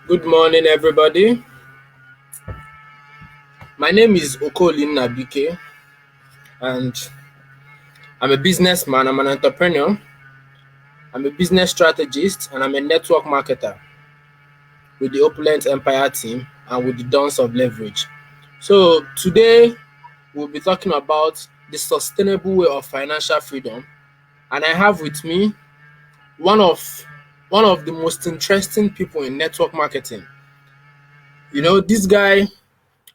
Good morning, everybody. My name is Okolin Nabike, and I'm a businessman. I'm an entrepreneur. I'm a business strategist, and I'm a network marketer with the Opulent Empire team and with the Dons of Leverage. So today we'll be talking about the sustainable way of financial freedom, and I have with me one of one of the most interesting people in network marketing. This guy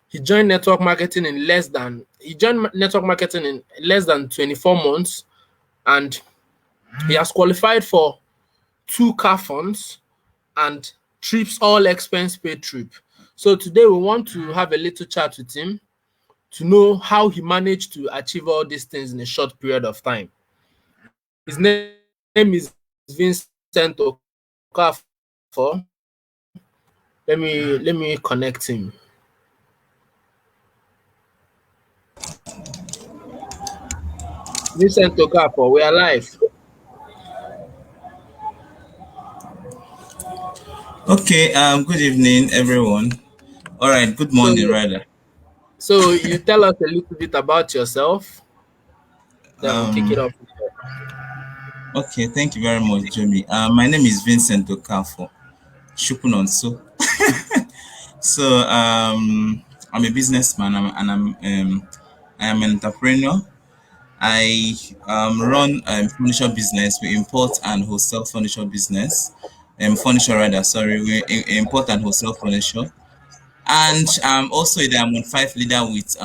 he joined network marketing in less than 24 months, and he has qualified for two car funds and trips all expense paid trip. So today we want to have a little chat with him to know how he managed to achieve all these things in a short period of time. His name is Vincent Okafor. Let me connect him. Vincent Okafor, we are live. Okay, good evening, everyone. All right, good So morning, rather. so you tell us a little bit about yourself, then we'll kick it Um, off. okay, thank you very much, Jamie. My name is Vincent Okafo, Shupunonso. So, I'm a businessman I am an entrepreneur. I run furniture business. We import and wholesale furniture business. Furniture rather, sorry. We import and wholesale furniture. And also a Diamond 5 leader with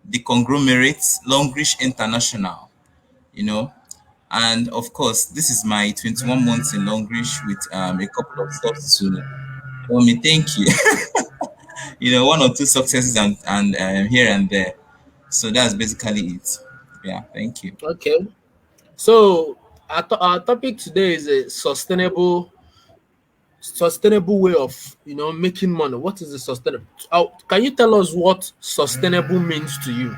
the conglomerate Longreach International, you know. And of course, this is my 21 months in Longreach with a couple of stops to tell me thank you. One or two successes and here and there. So that's basically it. Yeah, thank you. Okay. So our topic today is a sustainable way of making money. What is the sustainable? Can you tell us what sustainable means to you?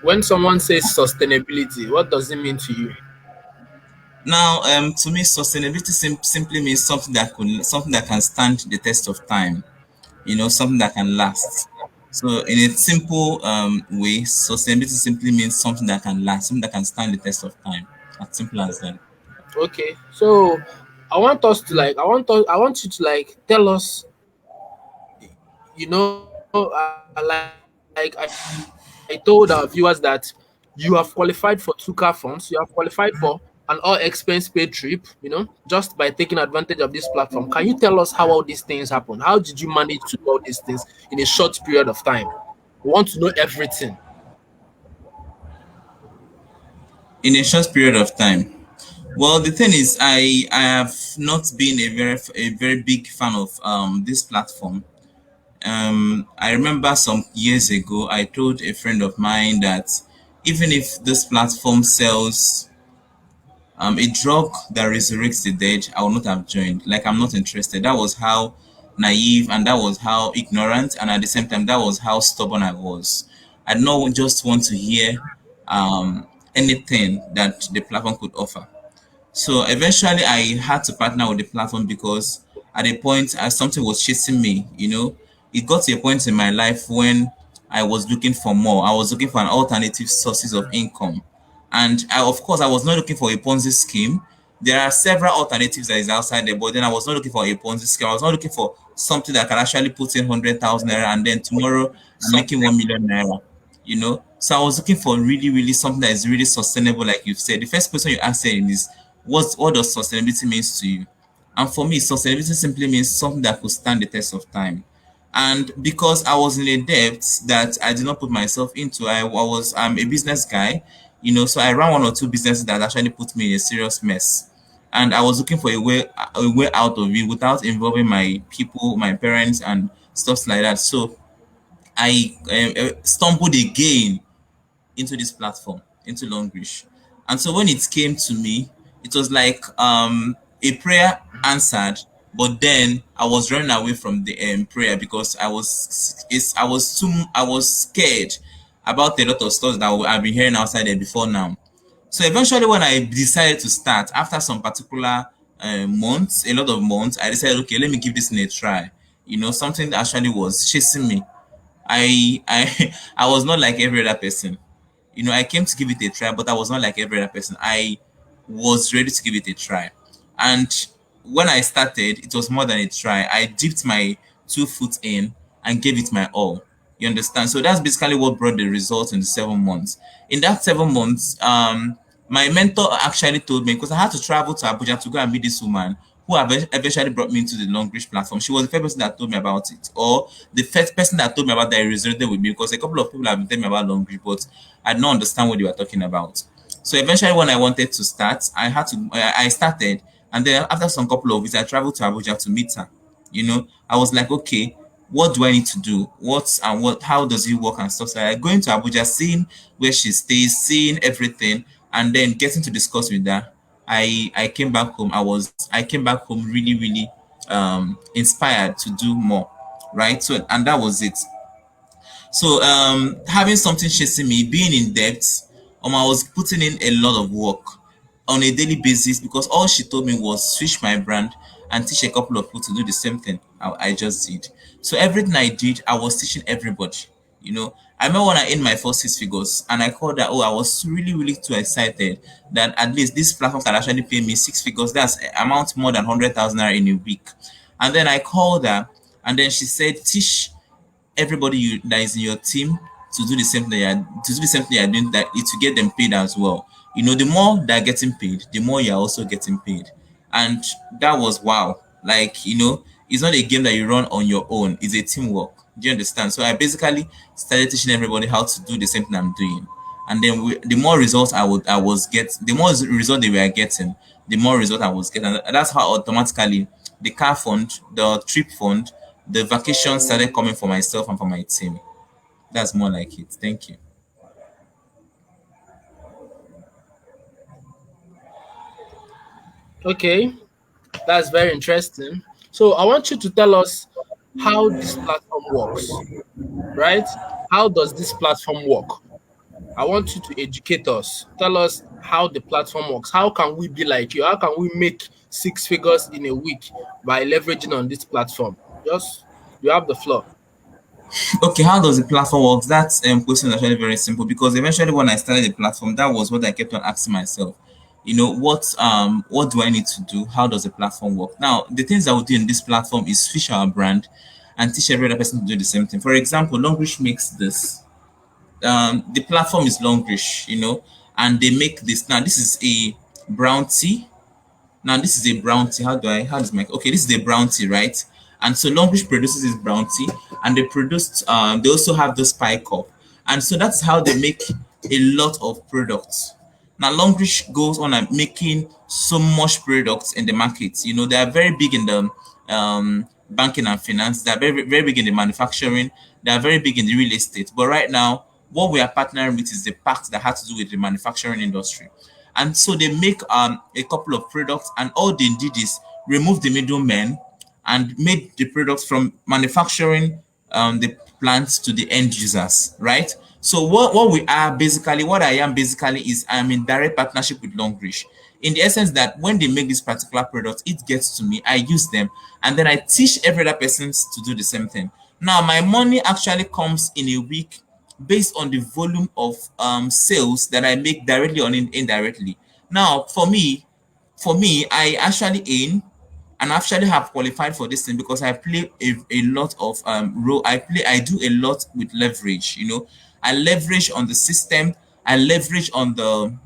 When someone says sustainability, what does it mean to you? Now, to me, sustainability simply means something that can stand the test of time. Something that can last. So, in a simple way, sustainability simply means something that can last, something that can stand the test of time. As simple as that. Okay. So I want you to tell us, I told our viewers that you have qualified for two car funds, you have qualified for an all expense paid trip, just by taking advantage of this platform. Can you tell us how all these things happen? How did you manage to do all these things in a short period of time? We want to know everything. In a short period of time. Well, the thing is, I have not been a very big fan of this platform. I remember some years ago, I told a friend of mine that even if this platform sells a drug that resurrects the dead, I will not have joined. Like, I'm not interested. That was how naive and that was how ignorant, and at the same time, that was how stubborn I was. I did not just want to hear anything that the platform could offer. So eventually, I had to partner with the platform because at a point, as something was chasing me, it got to a point in my life when I was looking for more. I was looking for an alternative sources of income, and of course, I was not looking for a Ponzi scheme. There are several alternatives that is outside there, but then I was not looking for a Ponzi scheme. I was not looking for something that can actually put in 100,000 naira and then tomorrow I'm making 1 million naira. So I was looking for really, really something that is really sustainable, like you've said. The first question you asked is what does sustainability means to you? And for me, sustainability simply means something that could stand the test of time. And because I was in a debt that I did not put myself into, I'm a business guy, so I ran one or two businesses that actually put me in a serious mess. And I was looking for a way out of it without involving my people, my parents, and stuff like that. So I stumbled again into this platform, into Longreach. And so when it came to me, it was like a prayer answered, but then I was running away from the prayer because I was scared about a lot of stuff that I've been hearing outside there before now. So eventually, when I decided to start, after some particular months, a lot of months, I decided, okay, let me give this thing a try. Something that actually was chasing me. I I was not like every other person. I came to give it a try, but I was not like every other person. I was ready to give it a try. And when I started, it was more than a try. I dipped my 2 foot in and gave it my all. You understand? So that's basically what brought the results in the 7 months. In that 7 months, my mentor actually told me, because I had to travel to Abuja to go and meet this woman who eventually brought me into the Longreach platform. She was the first person that told me about it, or the first person that told me about that resonated with me, because a couple of people have been telling me about Longreach, but I did not understand what they were talking about. So eventually, when I wanted to start, I started, and then after some couple of weeks, I traveled to Abuja to meet her. I was like, okay, what do I need to do? How does it work and stuff? So I going to Abuja, seeing where she stays, seeing everything, and then getting to discuss with her. I came back home. I came back home really, really inspired to do more. Right. So, and that was it. So having something chasing me, being in debt, I was putting in a lot of work on a daily basis, because all she told me was switch my brand and teach a couple of people to do the same thing I just did. So everything I did, I was teaching everybody. I remember when I in my first 6 figures and I called that, oh, I was really, really too excited that at least this platform can actually pay me 6 figures. That's amount more than 100,000 naira in a week. And then I called her, and then she said, teach everybody that is in your team to do the same thing you're doing, that it to get them paid as well. The more they're getting paid, the more you're also getting paid. And that was wow. Like, it's not a game that you run on your own, it's a teamwork. Do you understand? So I basically started teaching everybody how to do the same thing I'm doing. And then the more results I was get, the more result they were getting, the more result I was getting. And that's how automatically the car fund, the trip fund, the vacation started coming for myself and for my team. That's more like it. Thank you. Okay, that's very interesting. So I want you to tell us how this platform works, right? How does this platform work? I want you to educate us. Tell us how the platform works. How can we be like you? How can we make 6 figures in a week by leveraging on this platform? Just you have the floor. Okay, how does the platform work? That question is actually very simple, because eventually when I started the platform, that was what I kept on asking myself. What do I need to do? How does the platform work? Now, the things I would do in this platform is fish our brand and teach every other person to do the same thing. For example, Longreach makes this. The platform is Longreach, and they make this. Now, this is a brown tea. Now this is a brown tea. How does my okay? This is a brown tea, right? And so Longreach produces this brown tea, and they also have this pie cup, and so that's how they make a lot of products. Now Longreach goes on and making so much products in the market. They are very big in the banking and finance. They are very, very big in the manufacturing. They are very big in the real estate. But right now, what we are partnering with is the part that has to do with the manufacturing industry. And so they make a couple of products, and all they did is remove the middlemen and made the products from manufacturing the plants to the end users, right? So what I am basically is I'm in direct partnership with Longreach, in the essence that when they make this particular product, it gets to me, I use them, and then I teach every other person to do the same thing. Now my money actually comes in a week based on the volume of sales that I make directly or indirectly. Now, for me, I actually aim and actually have qualified for this thing because I play a lot of role. I do a lot with leverage. I leverage on the system. I leverage on the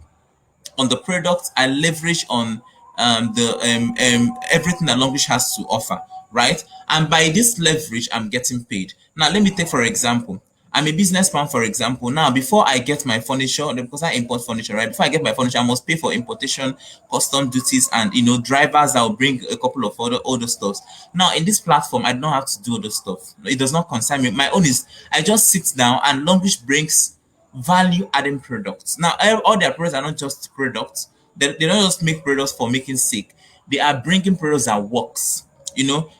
product. I leverage on the everything that Longreach has to offer, right? And by this leverage, I'm getting paid. Now, let me take for example. I'm a businessman, for example. Now, before I get my furniture, because I import furniture, right? Before I get my furniture, I must pay for importation, custom duties, and drivers that will bring a couple of other stuff. Now, in this platform, I don't have to do all those stuff. It does not concern me. My own is I just sit down and Longreach brings value adding products. Now, all their products are not just products. They don't just make products for making sake. They are bringing products that works.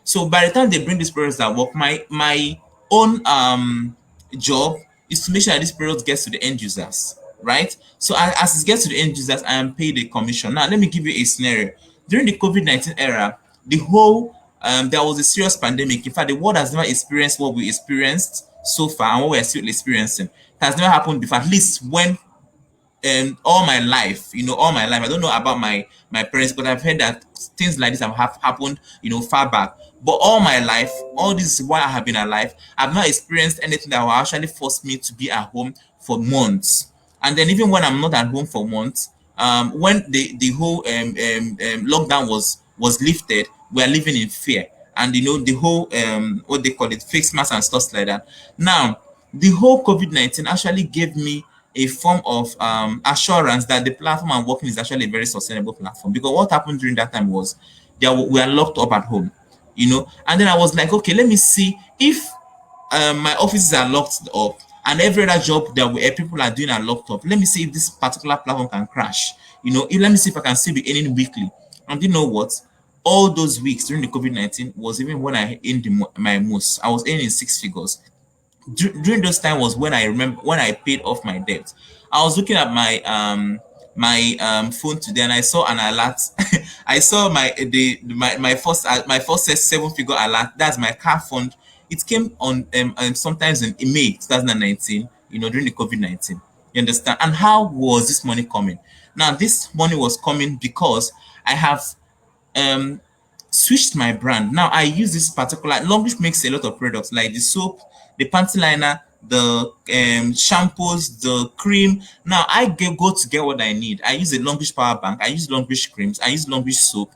So by the time they bring these products that work, my own job is to make sure that this product gets to the end users, right? So as it gets to the end users, I am paid a commission. Now, let me give you a scenario. during the COVID-19 era, the whole there was a serious pandemic. In fact, the world has never experienced what we experienced so far and what we're still experiencing. It has never happened before, at least when all my life, all my life. I don't know about my parents, but I've heard that things like this have happened, far back. But all my life, all this is why I have been alive. I've not experienced anything that will actually force me to be at home for months. And then even when I'm not at home for months, when the whole lockdown was lifted, we are living in fear, and the whole what they call it, face mask and stuff like that. Now, the whole COVID-19 actually gave me a form of assurance that the platform I'm working is actually a very sustainable platform. Because what happened during that time was we are locked up at home, and then I was like, okay, let me see if my offices are locked up and every other job that people are doing are locked up. Let me see if this particular platform can crash. Let me see if I can still be earning weekly. And you know what? All those weeks during the COVID-19 was even when I earned my most. I was earning six figures. During those time was when I remember when I paid off my debt. I was looking at my phone today and I saw an alert. I saw my first seven figure alert. That's my car fund. It came on sometimes in May 2019. During the COVID-19. You understand? And how was this money coming? Now this money was coming because I have um switched my brand. Now I use this particular Longlish makes a lot of products like the soap, the panty liner, the shampoos, the cream. Now go to get what I need. I use a Longlish power bank, I use Longlish creams, I use Longlish soap.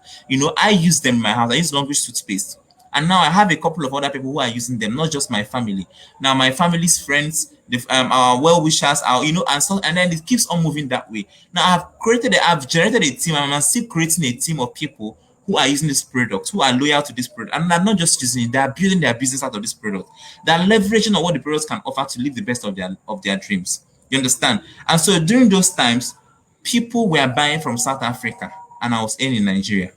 I use them in my house, I use Longlish toothpaste. And now I have a couple of other people who are using them, not just my family. Now my family's friends, our well wishers, and so, and then it keeps on moving that way. Now I've generated a team, and I'm still creating a team of people who are using this product, who are loyal to this product, and they're not just using it; they are building their business out of this product. They're leveraging on what the products can offer to live the best of their dreams. You understand? And so during those times, people were buying from South Africa, and I was in Nigeria.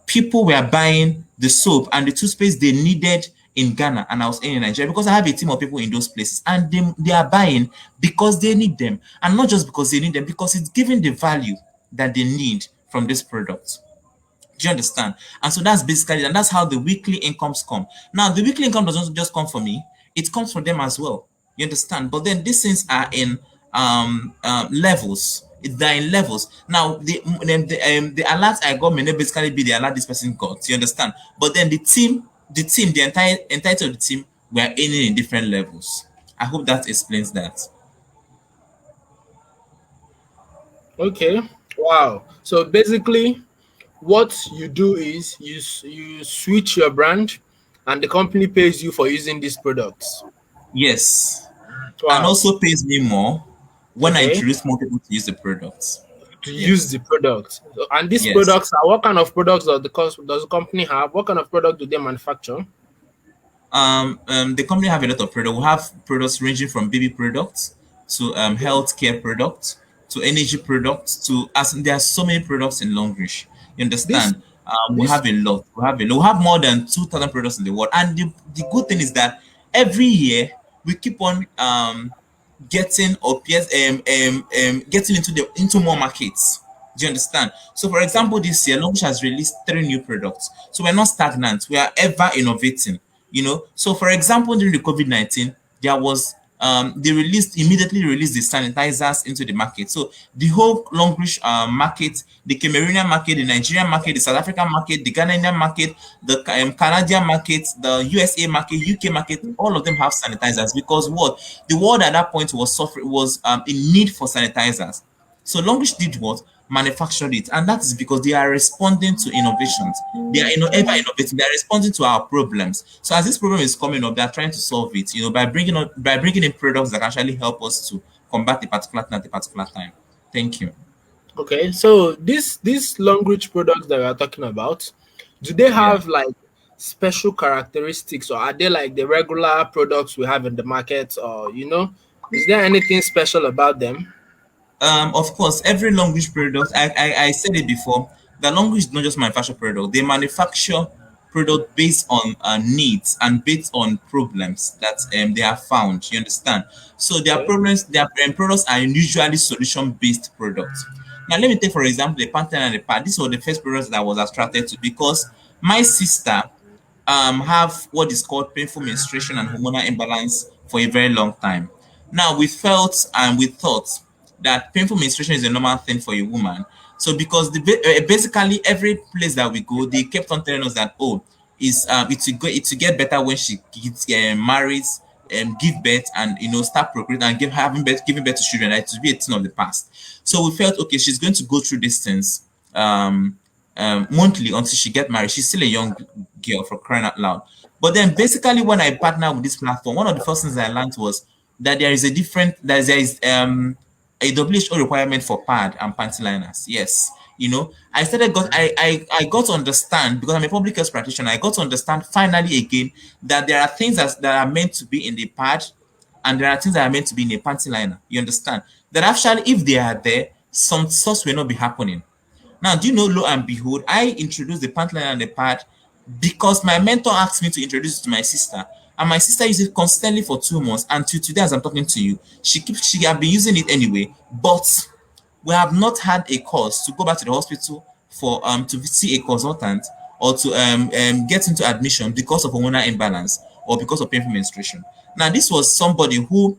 People were buying the soap and the toothpaste they needed in Ghana, and I was in Nigeria, because I have a team of people in those places, and they are buying because they need them, and not just because they need them, because it's giving the value that they need from this product. Do you understand? And so that's basically, and that's how the weekly incomes come. Now, the weekly income doesn't just come from me; it comes from them as well. You understand? But then these things are in levels. They're in levels. Now, the alert I got may not basically be the alert this person got. You understand? But then the entirety of the team were aiming in different levels. I hope that explains that. Okay. Wow. So basically, what you do is you switch your brand, and the company pays you for using these products. Yes, and Wow. also pays me more when I Okay. introduce more people to use the products. To use Yes. the product. And these Yes. products are, what kind of products does the company have? What kind of product do they manufacture? The company have a lot of products. We have products ranging from baby products to Okay. healthcare products to energy products to, as there are so many products in Longreach. You This understand? We this have a lot. We have more than 2,000 products in the world. And the good thing is that every year we keep on getting or getting into more markets. Do you understand? So, for example, this year, Longreach has released three new products. So we're not stagnant. We are ever innovating. So for example, during the COVID-19, there was they immediately released the sanitizers into the market. So the whole Longreach market, the Cameroonian market, the Nigerian market, the South African market, the Ghanaian market, the Canadian market, the USA market, UK market, all of them have sanitizers, because what the world at that point was suffering, was in need for sanitizers. So Longreach did what? Manufactured it, and that is because they are responding to innovations. They are ever innovating. They are responding to our problems. So as this problem is coming up, they are trying to solve it. By bringing in products that actually help us to combat a particular thing at a particular time. Thank you. Okay, so these long reach products that we are talking about, do they Yeah. have like special characteristics, or are they like the regular products we have in the market, or is there anything special about them? Of course, every language product, I said it before, the language is not just manufacture product. They manufacture product based on needs and based on problems that they have found. You understand? So their Okay. problems, their products are usually solution based products. Now, let me take for example the Pantene and the pad. This was the first products that I was attracted to because my sister have what is called painful menstruation and hormonal imbalance for a very long time. Now, we felt and we thought that painful menstruation is a normal thing for a woman. So, because basically every place that we go, they kept on telling us that, oh, it will get better when she gets marries, give birth, and start procreating and giving birth to children. That it will be a thing of the past. So we felt okay, she's going to go through these things. Monthly until she get married. She's still a young girl for crying out loud. But then basically when I partner with this platform, one of the first things I learned was that there is a WHO requirement for pad and panty liners. Yes. I got to understand because I'm a public health practitioner. I got to understand finally again that there are things that are meant to be in the pad and there are things that are meant to be in a panty liner. You understand? That actually, if they are there, some stuff will not be happening. Now, do you know, lo and behold, I introduced the pant liner and the pad because my mentor asked me to introduce it to my sister. And my sister used it constantly for 2 months. And till today, as I'm talking to you, she have been using it anyway. But we have not had a cause to go back to the hospital for to see a consultant or to get into admission because of hormonal imbalance or because of painful menstruation. Now, this was somebody who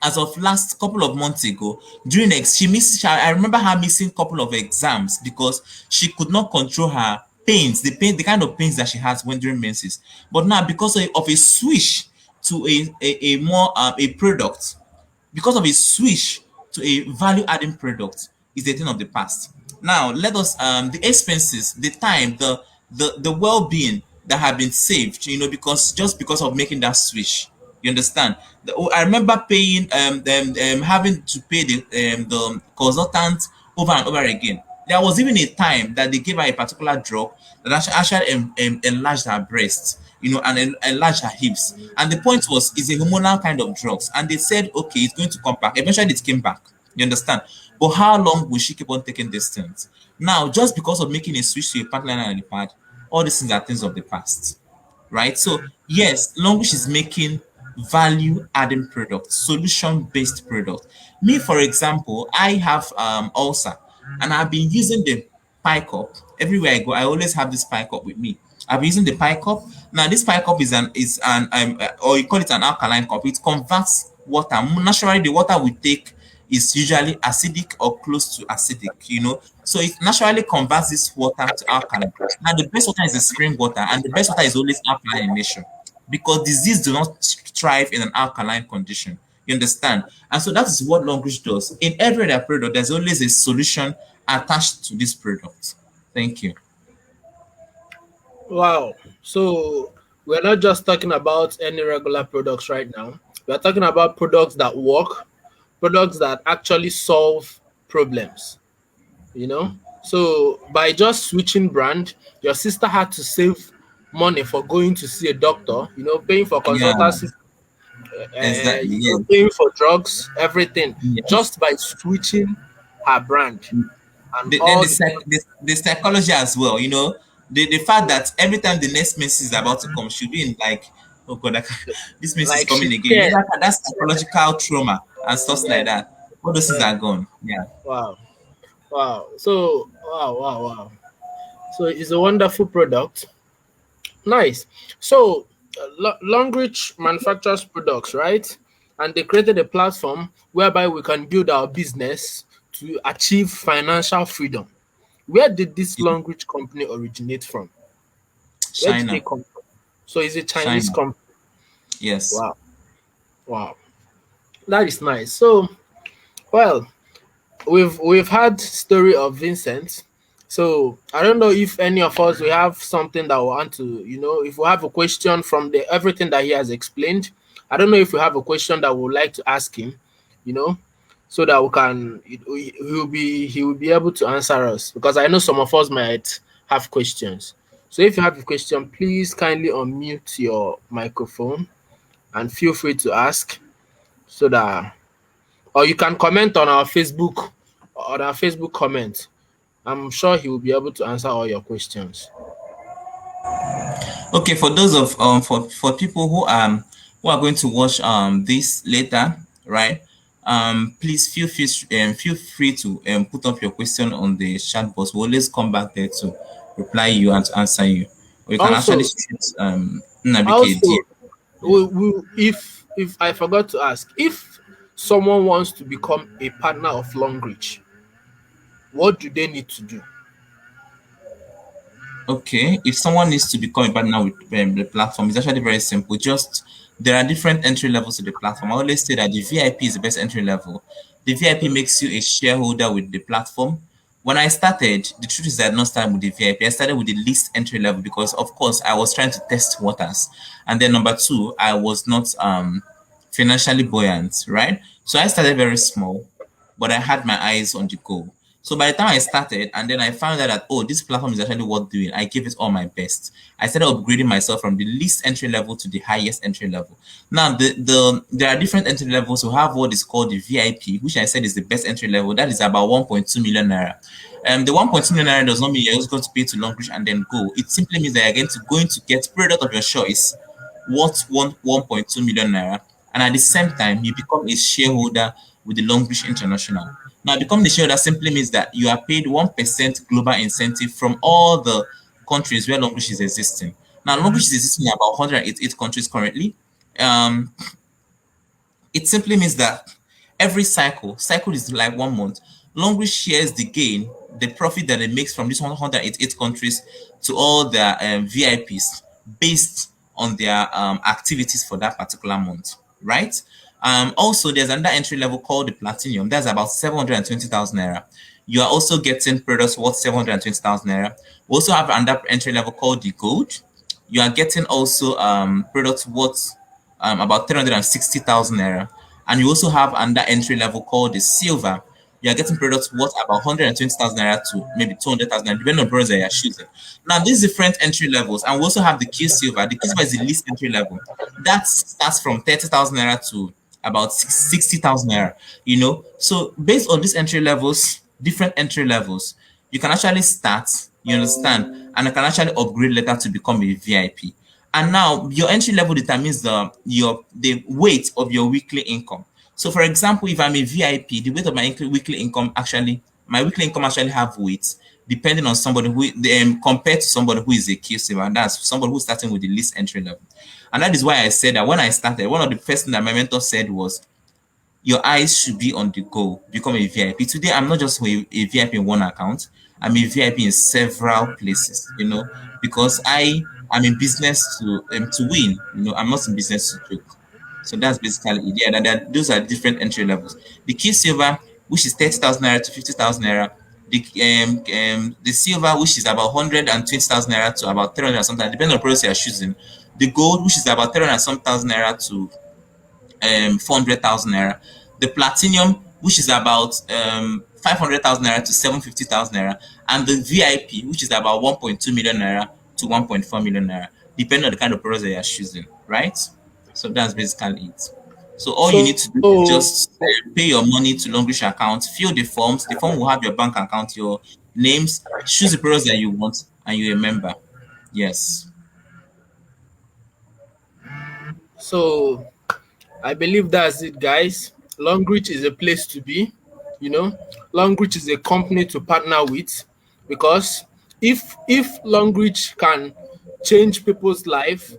as of last couple of months ago during she missed I remember her missing couple of exams because she could not control her pains, the kind of pains that she has when during menses. But now because of a switch to a more a product, because of a switch to a value adding product, is a thing of the past. Now let us the expenses, the time, the well-being that have been saved, because just because of making that switch. You understand? I remember paying having to pay the consultant over and over again. There was even a time that they gave her a particular drug that actually enlarged her breasts, and enlarged her hips. And the point was, it's a hormonal kind of drugs. And they said, okay, it's going to come back. Eventually, it came back. You understand? But how long will she keep on taking these things? Now, just because of making a switch to a pant liner and a pad, all these things are things of the past, right? So yes, Longish is making value adding product, solution based product. Me, for example, I have ulcer and I've been using the pie cup everywhere I go. I always have this pie cup with me. I've been using the pie cup. Now this pie cup is an or you call it an alkaline cup. It converts water. Naturally, the water we take is usually acidic or close to acidic, so it naturally converts this water to alkaline. Now the best water is the spring water, and the best water is always alkaline in nature because disease do not thrive in an alkaline condition. You understand? And so that is what Longbridge does. In every other product, there's always a solution attached to this product. Thank you. Wow. So we're not just talking about any regular products right now. We're talking about products that work, products that actually solve problems, you know? So by just switching brand, your sister had to save money for going to see a doctor, paying for Yeah, consultancy, exactly. Yeah. paying for drugs, everything, Yes. just by switching her brand and Then all the things. the psychology as well, the fact that every time the next message is about to come, she'll be in like, oh God, this message is Like coming she's again. scared. That psychological trauma and stuff like Yes, that. All those things yes. are gone. Yeah. Wow. Wow. So wow, wow, wow. So it's a wonderful product. Nice. So Longreach manufactures products, right? And they created a platform whereby we can build our business to achieve financial freedom. Where did this Longreach company originate from? Where did they China. come from? So it's a Chinese China. company. Yes. Wow. Wow. That is nice. So well, we've had story of Vincent. So I don't know if any of us we have something that we want to, if we have a question from the everything that he has explained. I don't know if we have a question that we would like to ask him, you know, so that we can he will be able to answer us because I know some of us might have questions. So if you have a question, please kindly unmute your microphone and feel free to ask so that or you can comment on our Facebook comment. I'm sure he will be able to answer all your questions. Okay, for those of for people who are going to watch this later, right? Please feel free to put up your question on the chat box. We'll always come back there to reply you and to answer you. Or you can actually Also, shoot Nnabike a DM. also, Yeah. if I forgot to ask, if someone wants to become a partner of Longreach, what do they need to do? Okay, if someone needs to become a partner with the platform, it's actually very simple. Just there are different entry levels to the platform. I always say that the VIP is the best entry level. The VIP makes you a shareholder with the platform. When I started, the truth is that I did not start with the VIP. I started with the least entry level because, of course, I was trying to test waters. And then number two, I was not financially buoyant, right? So I started very small, but I had my eyes on the goal. So by the time I started, and then I found out that, oh, this platform is actually worth doing, I gave it all my best. I started upgrading myself from the least entry level to the highest entry level. Now, there are different entry levels who have what is called the VIP, which I said is the best entry level. That is about 1.2 million naira. The 1.2 million naira does not mean you're just going to pay to Longreach and then go. It simply means that you're going to get product of your choice worth 1.2 million naira, and at the same time, you become a shareholder with the Longreach International. Now, becoming a shareholder simply means that you are paid 1% global incentive from all the countries where Longreach is existing. Now, Longreach is existing in about 188 countries currently. Um, it simply means that every cycle is like 1 month, Longreach shares the gain, the profit that it makes from these 188 countries to all their VIPs based on their activities for that particular month, right? Also, there's another entry level called the Platinum. That's about 720,000 naira. You are also getting products worth 720,000 naira. We also have another entry level called the Gold. You are getting also products worth about 360,000 naira. And you also have another entry level called the silver. You are getting products worth about 120,000 naira to maybe 200,000 naira, depending on products that you are choosing. Now, these different entry levels, and we also have the Q silver. The Q silver is the least entry level. That starts from 30,000 naira to about 60,000 naira, So, based on these entry levels, different entry levels, you can actually start, you understand, and you can actually upgrade later to become a VIP. And now your entry level determines the weight of your weekly income. So for example, if I'm a VIP, the weight of my weekly income actually my weekly income actually have weight depending on somebody who compared to somebody who is a Q saver, and that's somebody who's starting with the least entry level. And that is why I said that when I started, one of the first things that my mentor said was your eyes should be on the goal, become a VIP. Today, I'm not just a VIP in one account, I'm a VIP in several places, because I am in business to win, I'm not in business to joke. So that's basically it. Yeah, those are different entry levels. The key silver, which is 30,000 naira to 50,000 naira, the silver, which is about 120,000 naira to about 300 something, depending on the product you're choosing. The gold, which is about 300 some thousand naira to 400,000 naira. The platinum, which is about 500,000 naira to 750,000 naira, and the VIP, which is about 1.2 million naira to 1.4 million naira, depending on the kind of products that you're choosing, right? So that's basically it. So all you need So, to do is just pay your money to Longreach account, fill the forms. The form will have your bank account, your names, choose the products that you want, and you're a member. Yes. so I believe that's it, guys. Longreach is a place to be. You know, Longreach is a company to partner with, because if Longreach can change people's life,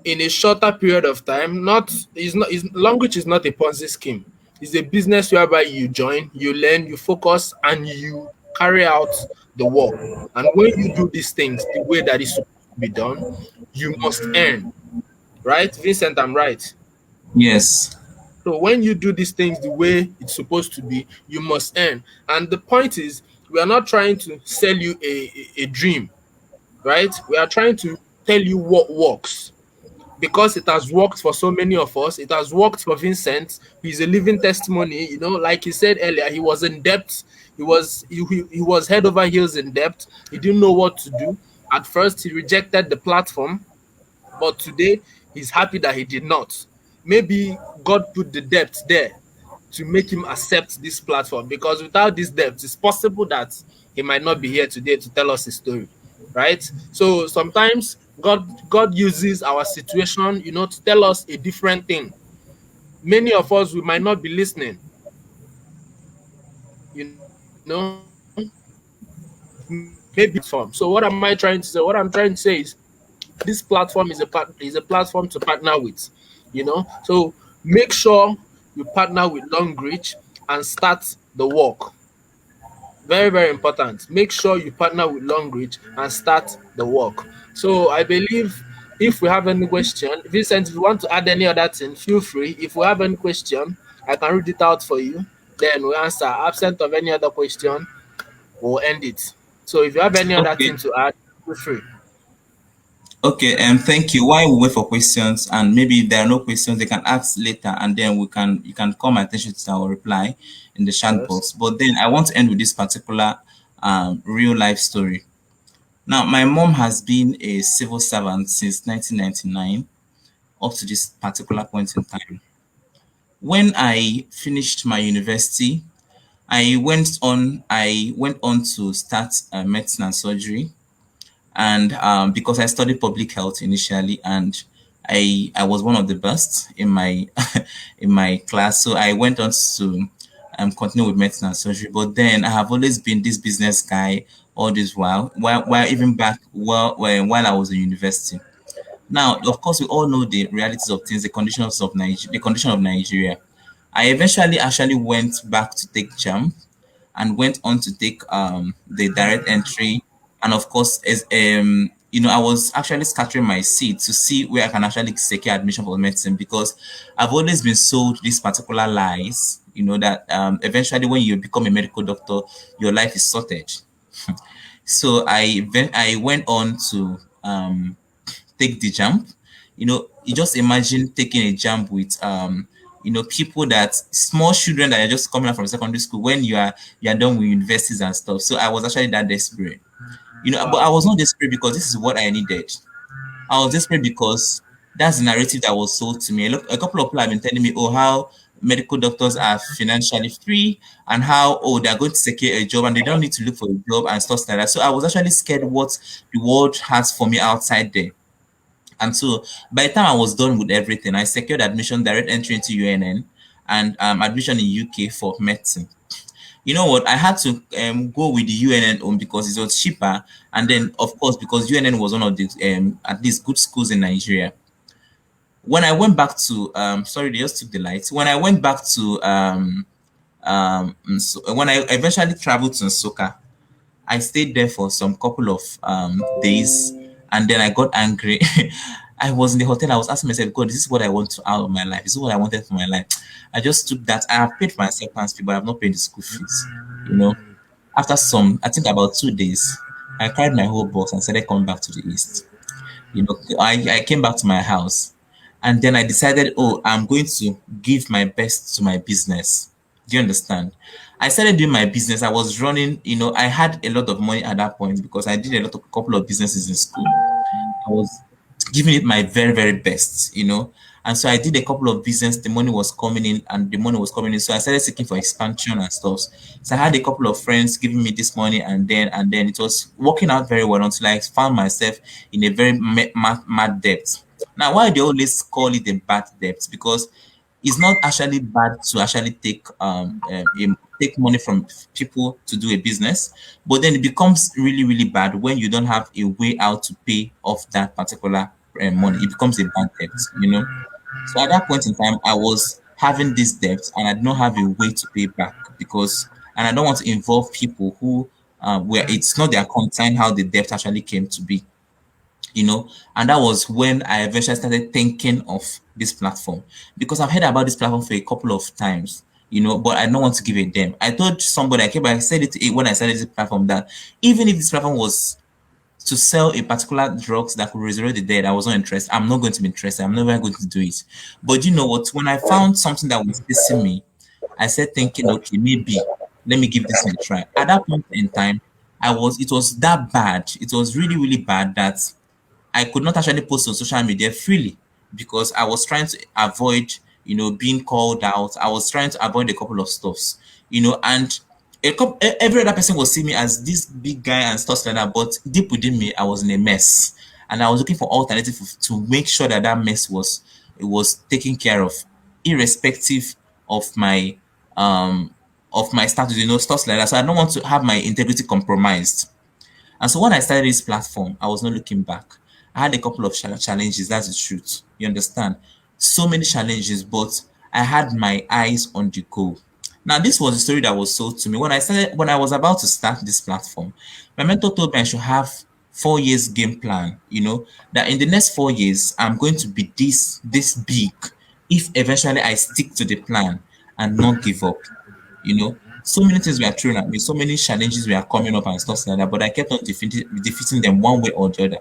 in a shorter period of time, Longreach is not a Ponzi scheme. It's a business whereby you join, you learn, you focus, and you carry out the work. And when you do these things the way that is supposed to be done, you must earn, right, Vincent? I'm right. Yes. So when you do these things the way it's supposed to be, you must earn. And the point is, we are not trying to sell you a dream, right? We are trying to tell you what works, because it has worked for so many of us. It has worked for Vincent. He's a living testimony. Like he said earlier, he was in debt. He was head over heels in debt. He didn't know what to do. At first, he rejected the platform, but today he's happy that he did not. Maybe God put the debt there to make him accept this platform, because without this debt, it's possible that he might not be here today to tell us his story, right? So sometimes God uses our situation, to tell us a different thing. many of us, we might not be listening, you know, maybe platform. So what am I trying to say? What I'm trying to say is this platform is a platform to partner with, So make sure you partner with Longreach and start the work. Very, very important. Make sure you partner with Longreach and start the work. So I believe if we have any question, Vincent, if you want to add any other thing, feel free. If we have any question, I can read it out for you. Then we answer. Absent of any other question, we'll end it. So if you have any other Okay. thing to add, feel free. Okay, thank you. While we wait for questions, and maybe if there are no questions, they can ask later, and then you can call my attention to our reply in the chat Yes. box. But then I want to end with this particular real life story. Now, my mom has been a civil servant since 1999 up to this particular point in time. When I finished my university, I went on to start medicine and surgery, and because I studied public health initially, and I was one of the best in my in my class, so I went on to continue with medicine and surgery. But then I have always been this business guy all this while even back while I was in university. Now, of course, we all know the realities of things, the condition of Nigeria. I eventually actually went back to take JAMB and went on to take the direct entry. And of course, as I was actually scattering my seed to see where I can actually secure admission for medicine, because I've always been sold these particular lies, that eventually when you become a medical doctor, your life is sorted. So I went on to take the jump. You just imagine taking a jump with people that small children that are just coming out from secondary school when you are done with universities and stuff. So I was actually that desperate. But I Wow. was not desperate because this is what I needed. I was desperate because that's the narrative that was sold to me. Look, a couple of people have been telling me, oh, how medical doctors are financially free and how, oh, they're going to secure a job and they don't need to look for a job and stuff like that. So I was actually scared what the world has for me outside there. And so by the time I was done with everything, I secured admission, direct entry into UNN, and admission in UK for medicine. You know what? I had to go with the UNN home because it was cheaper, and then of course because UNN was one of the at least good schools in Nigeria. When I went back to sorry, they just took the lights. When I went back to when I eventually traveled to Nsoka, I stayed there for some couple of days, and then I got angry. I was in the hotel. I was asking myself, God, this is what I want to out of my life. This is what I wanted for my life. I just took that. I have paid for my acceptance fee, but I have not paid the school fees. You know, after I think about 2 days, I carried my whole box and started coming back to the east. I came back to my house, and then I decided, oh, I'm going to give my best to my business. Do you understand? I started doing my business. I was running, I had a lot of money at that point because I did a couple of businesses in school. I was giving it my very, very best. And so I did a couple of business. The money was coming in, and the money was coming in. So I started seeking for expansion and stuff. So I had a couple of friends giving me this money, and then it was working out very well until I found myself in a very mad debt. Now, why they always call it a bad debt? Because it's not actually bad to actually take money from people to do a business, but then it becomes really, really bad when you don't have a way out to pay off that particular money. It becomes a bad debt. So at that point in time, I was having this debt and I did not have a way to pay back and I don't want to involve people who where it's not their concern how the debt actually came to be. And that was when I eventually started thinking of this platform, because I've heard about this platform for a couple of times, but I don't want to give a damn. I told somebody, I said it when I started this platform, that even if this platform was to sell a particular drugs that could resurrect the dead, I was not interested. I'm not going to be interested. I'm never going to do it. But you know what? When I found something that was facing me, I said thinking, okay, maybe let me give this a try. At that point in time, it was that bad. It was really, really bad that I could not actually post on social media freely because I was trying to avoid, being called out. I was trying to avoid a couple of stuffs, and every other person will see me as this big guy and stuff like that. But deep within me, I was in a mess, and I was looking for alternative to make sure that that mess was taken care of. irrespective of my um status, stuff like that. So I don't want to have my integrity compromised. And so when I started this platform, I was not looking back. I had a couple of challenges. That's the truth. You understand? So many challenges, but I had my eyes on the goal. Now, this was the story that was sold to me when I was about to start this platform. My mentor told me I should have 4 years game plan. That in the next 4 years, I'm going to be this big if eventually I stick to the plan and not give up. So many things were thrown at me, so many challenges were coming up and stuff like that, but I kept on defeating them one way or the other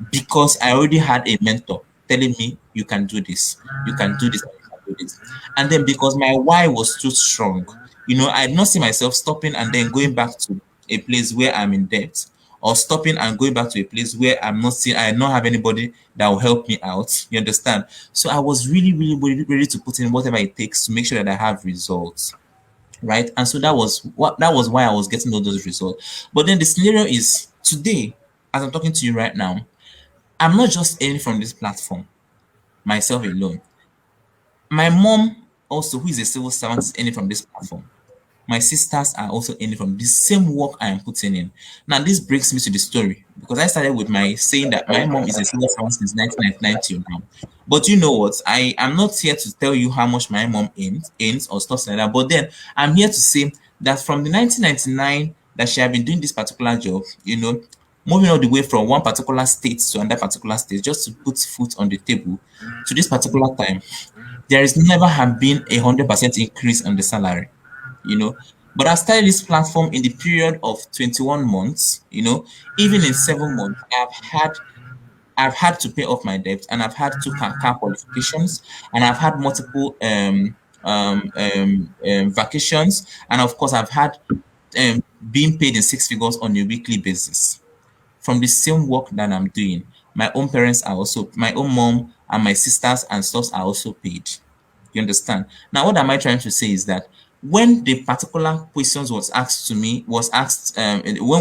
because I already had a mentor telling me, you can do this, you can do this, and you can do this. And then because my why was too strong, I did not see myself stopping and then going back to a place where I'm in debt, or stopping and going back to a place where I not have anybody that will help me out. You understand? So I was really, really, really ready to put in whatever it takes to make sure that I have results, right? And so that was why I was getting all those results. But then the scenario is today, as I'm talking to you right now, I'm not just earning from this platform myself alone. My mom also, who is a civil servant, is earning from this platform. My sisters are also earning from the same work I am putting in. Now, this brings me to the story because I started with my saying that my mom is a civil servant since 1999 till now. But you know what? I am not here to tell you how much my mom earns or stuff like that. But then I'm here to say that from the 1999 that she had been doing this particular job, moving all the way from one particular state to another particular state just to put food on the table to this particular time, there has never have been 100% increase on the salary, you know. But I started this platform in the period of 21 months, even in 7 months, I've had to pay off my debt, and I've had two car qualifications, and I've had multiple vacations, and of course I've had being paid in six figures on a weekly basis from the same work that I'm doing. My own mom and my sisters and stuff are also paid. You understand? Now, what am I trying to say is that when the particular questions was asked when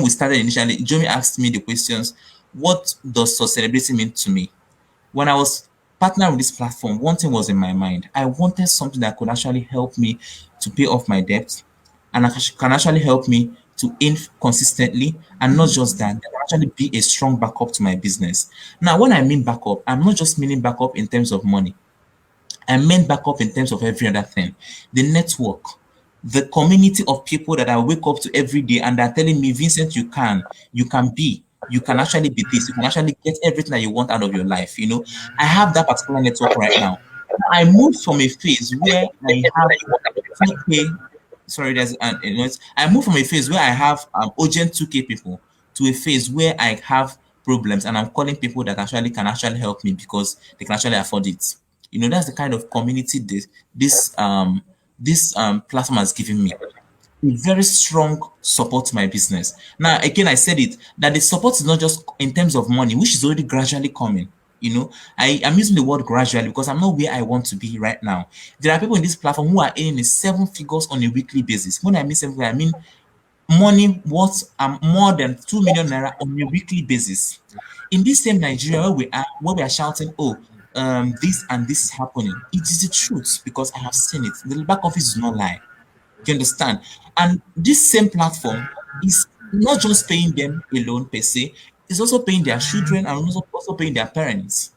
we started initially, Jomi asked me the questions, what does sustainability mean to me? When I was partnering with this platform, one thing was in my mind. I wanted something that could actually help me to pay off my debt, and can actually help me to earn consistently, and not just that, that can actually be a strong backup to my business. Now, when I mean backup, I'm not just meaning backup in terms of money. I meant backup in terms of every other thing. The network, the community of people that I wake up to every day and are telling me, Vincent, you can actually be this, you can actually get everything that you want out of your life. I have that particular network right now. I moved from a phase where I have 2K, sorry, I moved from a phase where I have urgent 2K people to a phase where I have problems and I'm calling people that actually can actually help me because they can actually afford it. That's the kind of community this platform has given me. A very strong support to my business. Now, again, I said it that the support is not just in terms of money, which is already gradually coming. I am using the word gradually because I'm not where I want to be right now. There are people in this platform who are earning seven figures on a weekly basis. When I mean seven figures, I mean money worth more than 2 million naira on a weekly basis. In this same Nigeria where we are shouting, oh, this and this is happening. It is the truth because I have seen it. The back office does not lie. Do you understand? And this same platform is not just paying them alone per se, it's also paying their children and also paying their parents,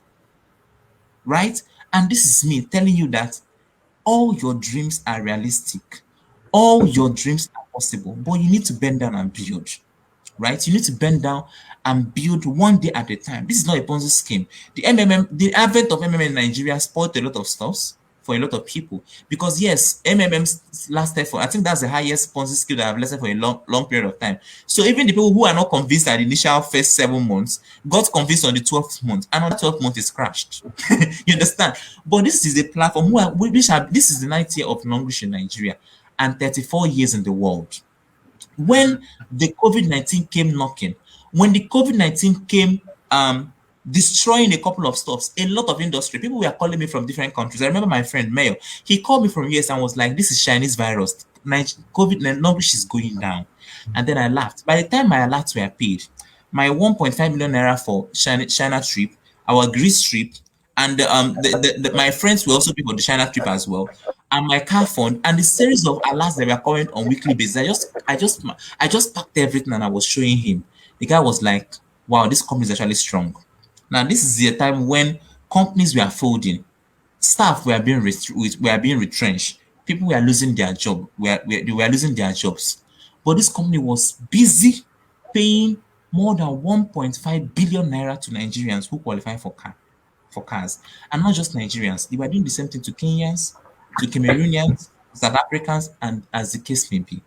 right? And this is me telling you that all your dreams are realistic, all your dreams are possible, but you need to bend down and build, right? You need to bend down and build one day at a time. This is not a Ponzi scheme. The advent of MMM in Nigeria spoiled a lot of stuff for a lot of people because yes, MMM lasted for, I think that's the highest Ponzi scheme that I've lasted for a long period of time. So even the people who are not convinced at the initial first 7 months got convinced on the 12th month, and on the 12th month is crashed. You understand? But this is a platform this is the 9th year of Longlish in Nigeria and 34 years in the world. When the COVID-19 came knocking, when the COVID-19 came destroying a couple of stuffs, a lot of industry, people were calling me from different countries. I remember my friend Mayo, he called me from US and was like, this is Chinese virus. COVID numbers is going down. And then I laughed. By the time my alerts were paid, my 1.5 million naira for China trip, our Greece trip, and my friends will also pay for the China trip as well, and my car fund, and the series of alerts that were coming on weekly basis. I just packed everything and I was showing him. The guy was like, "Wow, this company is actually strong." Now this is the time when companies were folding, staff were being retrenched, people were losing their job, they were losing their jobs, but this company was busy paying more than 1.5 billion naira to Nigerians who qualify for cars. And not just Nigerians, they were doing the same thing to Kenyans, to Cameroonians, South Africans, and as the case may be.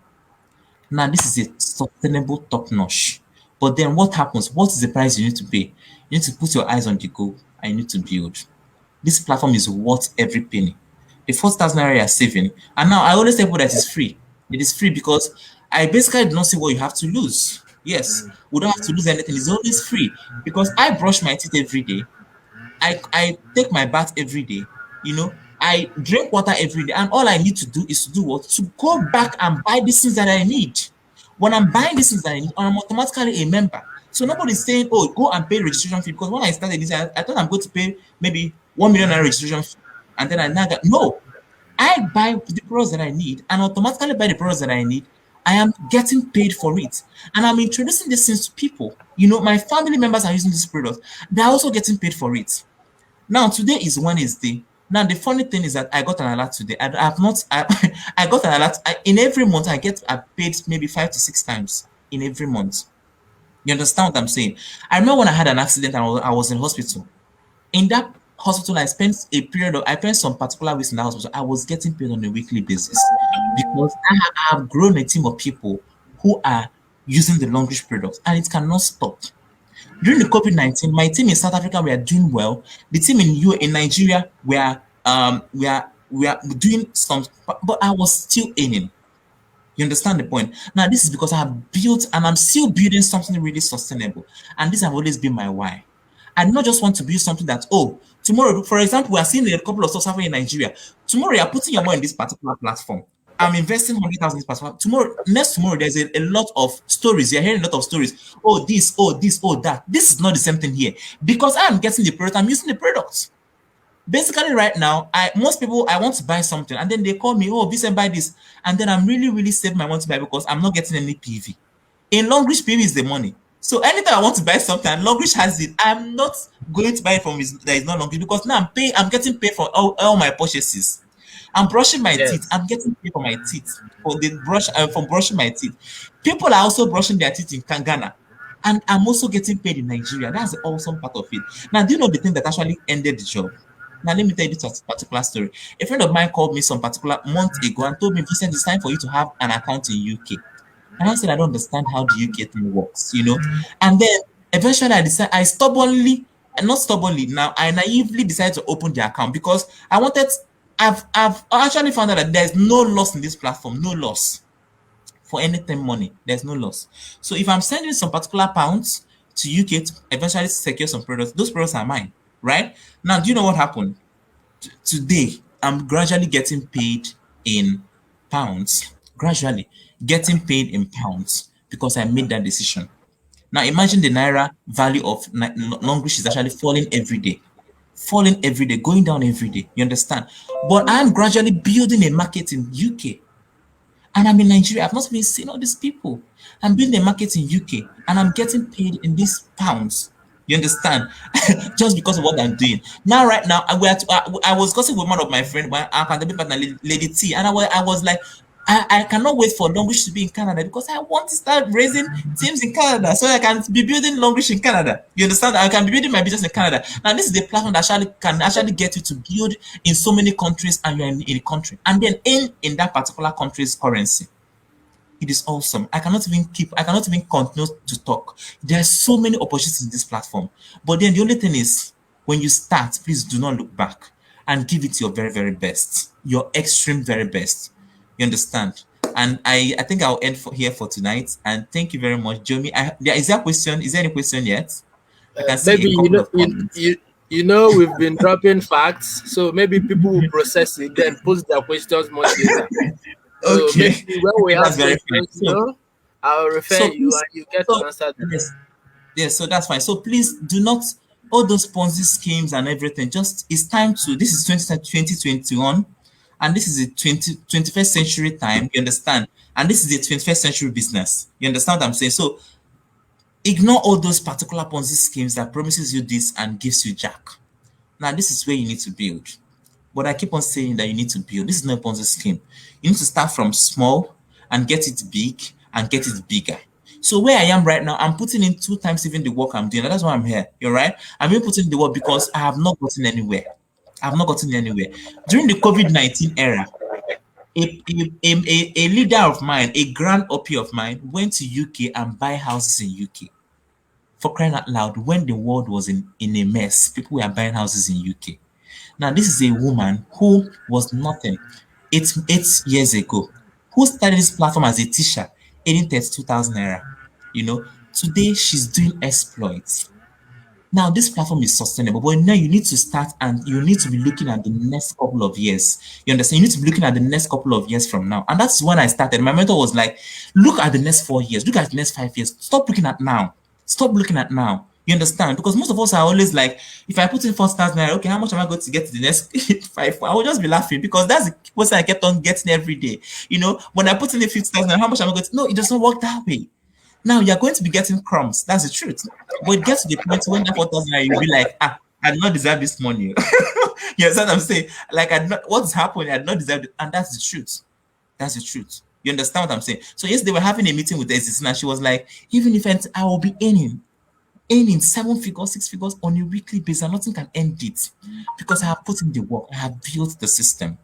Now, this is a sustainable top notch. But then what happens? What is the price you need to pay? You need to put your eyes on the goal and you need to build. This platform is worth every penny. The 40,000 naira you are saving, and now I always tell people that it's free. It is free because I basically do not see what you have to lose. Yes, we don't have to lose anything. It's always free because I brush my teeth every day. I take my bath every day. I drink water every day, and all I need to do is to do what? To go back and buy these things that I need. When I'm buying these things that I need, I'm automatically a member. So nobody's saying, "Oh, go and pay registration fee." Because when I started this, I thought I'm going to pay maybe 1 million naira registration fee, and then I now got no. I buy the products that I need, and automatically buy the products that I need. I am getting paid for it, and I'm introducing these things to people. My family members are using this product; they're also getting paid for it. Now today is Wednesday. Now the funny thing is that I got an alert today. I have not. I got an alert in every month. I paid maybe 5 to 6 times in every month. You understand what I'm saying? I remember when I had an accident and I was in hospital. In that hospital, I spent some particular weeks in that hospital. I was getting paid on a weekly basis because I have grown a team of people who are using the Longreach products, and it cannot stop. During the COVID-19, my team in South Africa were doing well. The team in Nigeria were doing some, but I was still earning. You understand the point? Now, this is because I have built and I'm still building something really sustainable. And this have always been my why. I do not just want to build something that, oh, tomorrow, for example, we are seeing a couple of stuff happening in Nigeria. Tomorrow, you are putting your money in this particular platform. I'm investing 100,000 in this particular. Next tomorrow, there's a lot of stories. You're hearing a lot of stories. Oh, this, oh, that. This is not the same thing here. Because I am getting the product, I'm using the product. Basically, right now, most people I want to buy something and then they call me, oh, Vincent, buy this, and then I'm really, really saving my money to buy because I'm not getting any PV. In Longreach, PV is the money. So anytime I want to buy something and Longreach has it, I'm not going to buy it from that is not Longreach because now I'm getting paid for all my purchases. I'm brushing my teeth. Yes. I'm getting paid for my teeth for the brush for brushing my teeth. People are also brushing their teeth in Ghana, and I'm also getting paid in Nigeria. That's the awesome part of it. Now, do you know the thing that actually ended the job? Now, let me tell you this particular story. A friend of mine called me some particular month ago and told me, Vincent, it's time for you to have an account in UK. And I said, I don't understand how the UK thing works. And then eventually I stubbornly, and not stubbornly, now I naively decided to open the account because I've actually found out that there's no loss in this platform, no loss for anything money. There's no loss. So if I'm sending some particular pounds to UK to eventually secure some products, those products are mine, right? Now, do you know what happened? Today, I'm gradually getting paid in pounds, gradually getting paid in pounds because I made that decision. Now, imagine the naira value of Longreach is actually falling every day, going down every day. You understand? But I'm gradually building a market in UK. And I'm in Nigeria. I've not been seeing all these people. I'm building a market in UK and I'm getting paid in these pounds. You understand? Just because of what I'm doing. Now, right now, I was gossiping with one of my friends, my academic partner, Lady T, and I was like, I cannot wait for Longreach to be in Canada because I want to start raising teams in Canada so I can be building Longreach in Canada. You understand? I can be building my business in Canada. Now, this is the platform that can actually get you to build in so many countries and you're in a country. And then in that particular country's currency. It is awesome. I cannot even continue to talk. There are so many opportunities in this platform. But then the only thing is, when you start, please do not look back and give it your very, very best, your extreme very best. You understand? And I think I'll end here for tonight. And thank you very much, Jeremy. Is there a question? Is there any question yet? I can see Maybe a couple of comments. we've been dropping facts, so maybe people will process it then post their questions much later. So Okay, maybe when we that's have very fine. questions, I'll refer So you please, and you get to so answer them. yes, yes. So that's fine. So please do not All those Ponzi schemes and everything. Just it's time to. This is 2021, and this is the 21st century time. You understand? And this is the 21st century business. You understand what I'm saying? So ignore all those particular Ponzi schemes that promises you this and gives you jack. Now this is where you need to build. But I keep on saying that you need to build. This is not a Ponzi scheme. You need to start from small and get it big and get it bigger. So where I am right now, I'm putting in 2 times even the work I'm doing. And that's why I'm here. You're right. I'm even putting in the work because I have not gotten anywhere. I have not gotten anywhere. During the COVID-19 era, a leader of mine, a grand OP of mine, went to UK and buy houses in UK. For crying out loud, when the world was in a mess, people were buying houses in UK. Now, this is a woman who was nothing 8 years ago, who started this platform as a teacher, earning 32,000 naira. You know, today she's doing exploits. Now, this platform is sustainable, but now you need to start and you need to be looking at the next couple of years. You understand? You need to be looking at the next couple of years from now. And that's when I started. My mentor was like, look at the next 4 years, look at the next 5 years. Stop looking at now. Stop looking at now. You understand? Because most of us are always like, if I put in 4,000 naira, okay, how much am I going to get to the next 5? I will just be laughing because that's the question I kept on getting every day. You know, when I put in the 50,000, how much am I going to? No, it does not work that way. Now you're going to be getting crumbs. That's the truth. But it gets to the point when that 4,000 naira, you'll be like, I do not deserve this money. You understand what I'm saying? Like, what's happening? I do not deserve it. And that's the truth. That's the truth. You understand what I'm saying? So yes, they were having a meeting with the assistant and she was like, even if I will be earning 7 figures, 6 figures on a weekly basis, and nothing can end it because I have put in the work, I have built the system.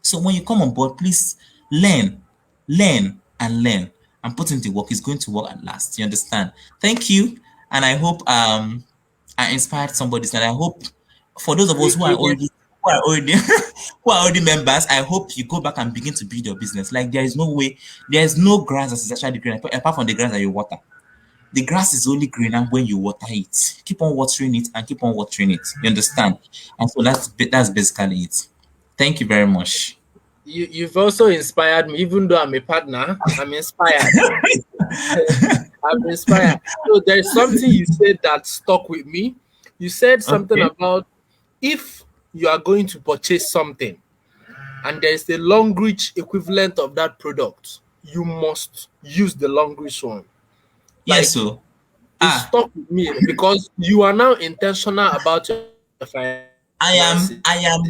So when you come on board, please learn, learn, and learn, and put in the work. It's going to work at last. You understand? Thank you, and I hope I inspired somebody. And I hope for those of us You, who are you did. already who are already who are already members, I hope you go back and begin to build your business. Like there is no way, there is no grass that is actually green apart from the grass that you water. The grass is only greener when you water it. Keep on watering it and keep on watering it. You understand? And so that's basically it. Thank you very much. You've also inspired me, even though I'm a partner, I'm inspired. I'm inspired. So there's something you said that stuck with me. You said something Okay. about if you are going to purchase something and there's the long reach equivalent of that product, you must use the long reach one. Yes, Like so it ah, stuck with me because you are now intentional about your I finances. am I am